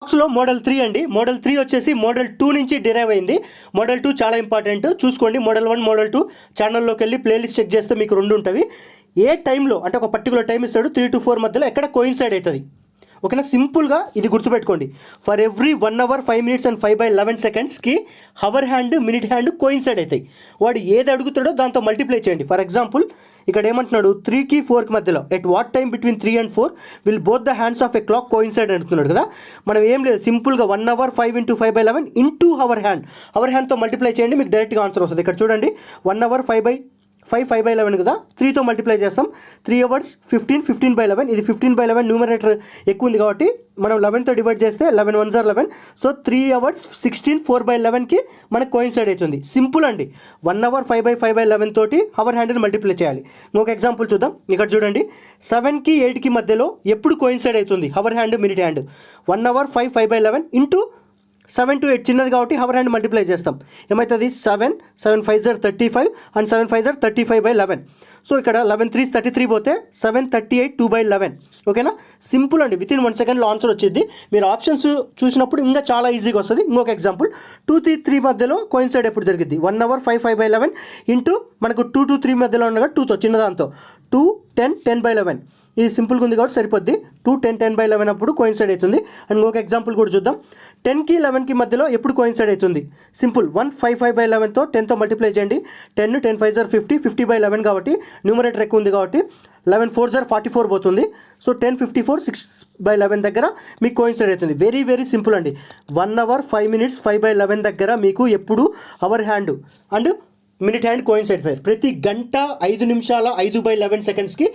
బాక్స్లో మోడల్ 3 అండి. మోడల్ 3 వచ్చేసి మోడల్ 2 నుంచి డిరైవ్ అయింది. మోడల్ 2 చాలా ఇంపార్టెంట్, చూసుకోండి. మోడల్ 1 మోడల్ 2 ఛానల్లోకి వెళ్ళి ప్లేలిస్ట్ చెక్ చేస్తే మీకు రెండు ఉంటాయి. ఏ టైంలో అంటే ఒక పర్టికులర్ టైం ఇస్తాడు, 3 to 4 మధ్యలో ఎక్కడ కోయిన్సైడ్ అవుతుంది. ఓకేనా, సింపుల్గా ఇది గుర్తుపెట్టుకోండి. For every 1 hour 5 minutes and 5/11 secondsకి hour hand minute hand coincide అవుతాయి. వాడు ఏది అడుగుతాడో దాంతో మల్టిప్లై చేయండి. ఫర్ ఎగ్జాంపుల్ ఇక్కడ ఏమంటున్నాడు, 3కి 4కి మధ్యలో at what time between 3 and 4 will both the hands of a clock coincide అంటున్నాడు కదా. మనం ఏం లేదు, సింపుల్గా 1 hour 5 into 5/11 ఇంటూ హవర్ హ్యాండ్తో మల్టిప్లై చేయండి, మీకు డైరెక్ట్గా ఆన్సర్ వస్తుంది. ఇక్కడ చూడండి, 1 hour 5/11 కదా, 3తో మల్టిప్లై చేస్తాం. 3 hours 15/11. ఇది 15/11 న్యూమరేటర్ ఎక్కువ ఉంది కాబట్టి మనం 11తో డివైడ్ చేస్తే 11 1s are 11. సో 3 hours 16 4/11కి మనకు కోయిన్సైడ్ అవుతుంది. సింపుల్ అండి. 1 hour 5/11 తోటి హవర్ హ్యాండ్ని మల్టిప్లై చేయాలి. ఇంకొక ఎగ్జాంపుల్ చూద్దాం. ఇక్కడ చూడండి, 7కి 8కి మధ్యలో ఎప్పుడు కోయిన్సైడ్ అవుతుంది hour hand minute hand. 1 hour 5/11 into 7 to 8 చిన్నది కాబట్టి హవర్ హ్యాండ్ మల్టిప్లై చేస్తాం. ఏమవుతుంది, 7 5s are 35 and 7 5s are 35/11. So ఇక్కడ 11 3s 33 పోతే 7 38 2/11. ఓకేనా, సింపుల్ అండి. విత్ ఇన్ 1 సెకండ్లో ఆన్సర్ వచ్చింది. మీరు ఆప్షన్స్ చూసినప్పుడు ఇంకా చాలా ఈజీగా వస్తుంది. ఇంకొక ఎగ్జాంపుల్, 2 to 3 మధ్యలో కోయిన్సైడ్ ఎప్పుడు జరిగింది. 1 hour 5/11 ఇంటూ మనకు 2 to 3 మధ్యలో ఉండగా 2తో చిన్నదాంతో 2 10 10/11. ఇది సింపుల్గా ఉంది కాబట్టి సరిపోద్ది. 2 10 10/11 అప్పుడు కోయిన్సైడ్ అవుతుంది. అండ్ ఇంకొక ఎగ్జాంపుల్ కూడా చూద్దాం. 10కి 11కి మధ్యలో ఎప్పుడు కోయిన్సైడ్ అవుతుంది. సింపుల్, 1 5/11తో 10తో మల్టిప్లై చేయండి. 10 5s are 50 50/11 కాబట్టి న్యూమరేటర్ ఎక్కువ ఉంది కాబట్టి 11 4s are 44 పోతుంది. సో 10 54 6/11 దగ్గర మీకు కోయిన్సైడ్ అవుతుంది. వెరీ వెరీ సింపుల్ అండి. 1 hour 5 minutes 5/11 దగ్గర మీకు ఎప్పుడు hour hand and minute hand coincide అవుతాయి. ప్రతి గంట 5 నిమిషాల 5/11 సెకండ్స్కి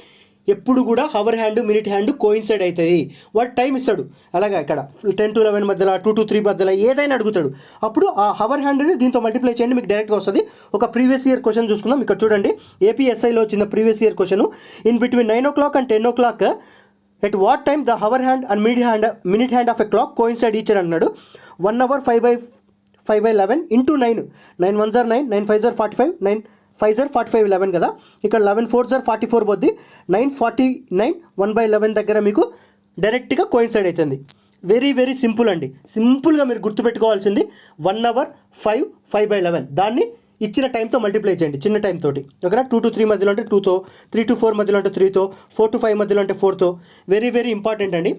ఎప్పుడు కూడా hour hand minute hand coincide అవుతుంది. వాడు టైం ఇస్తాడు. అలాగా ఇక్కడ 10 to 11 మధ్యలో 2 to 3 మధ్యలో ఏదైనా అడుగుతాడు. అప్పుడు ఆ హవర్ హ్యాండ్ని దీంతో మల్టిప్లై చేయండి, మీకు డైరెక్ట్గా వస్తుంది. ఒక ప్రీవియస్ ఇయర్ క్వశ్చన్ చూసుకుందాం. ఇక్కడ చూడండి, ఏపీఎస్ఐలో వచ్చిన previous year question. In between 9 o'clock and 10 o'clock at what time the hour hand and minute hand of a clock coincide each అని అన్నాడు. 1 hour 5/11 into 9 9 1s are 9 9 5s are 45 9 5s are 45/11 కదా. ఇక్కడ 11 4s are 44 పోద్ది. 9 1/11 దగ్గర మీకు డైరెక్ట్గా coincide అవుతుంది. Very very simple అండి. సింపుల్గా మీరు గుర్తుపెట్టుకోవాల్సింది 1 hour 5/11 దాన్ని ఇచ్చిన టైంతో మల్టిప్లై చేయండి, చిన్న టైం తోటి. ఓకేనా, 2 to 3 మధ్యలో అంటే 2తో, 3 to 4 మధ్యలో అంటే 3తో, 4 to 5 మధ్యలో అంటే 4తో. వెరీ వెరీ ఇంపార్టెంట్ అండి.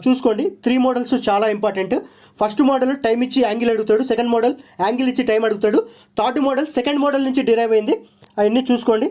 చూసుకోండి, 3 మోడల్స్ చాలా ఇంపార్టెంట్. ఫస్ట్ మోడల్ టైం ఇచ్చి యాంగిల్ అడుగుతాడు. సెకండ్ మోడల్ యాంగిల్ ఇచ్చి టైం అడుగుతాడు. థర్డ్ మోడల్ సెకండ్ మోడల్ నుంచి డిరైవ్ అయింది. అవన్నీ చూసుకోండి.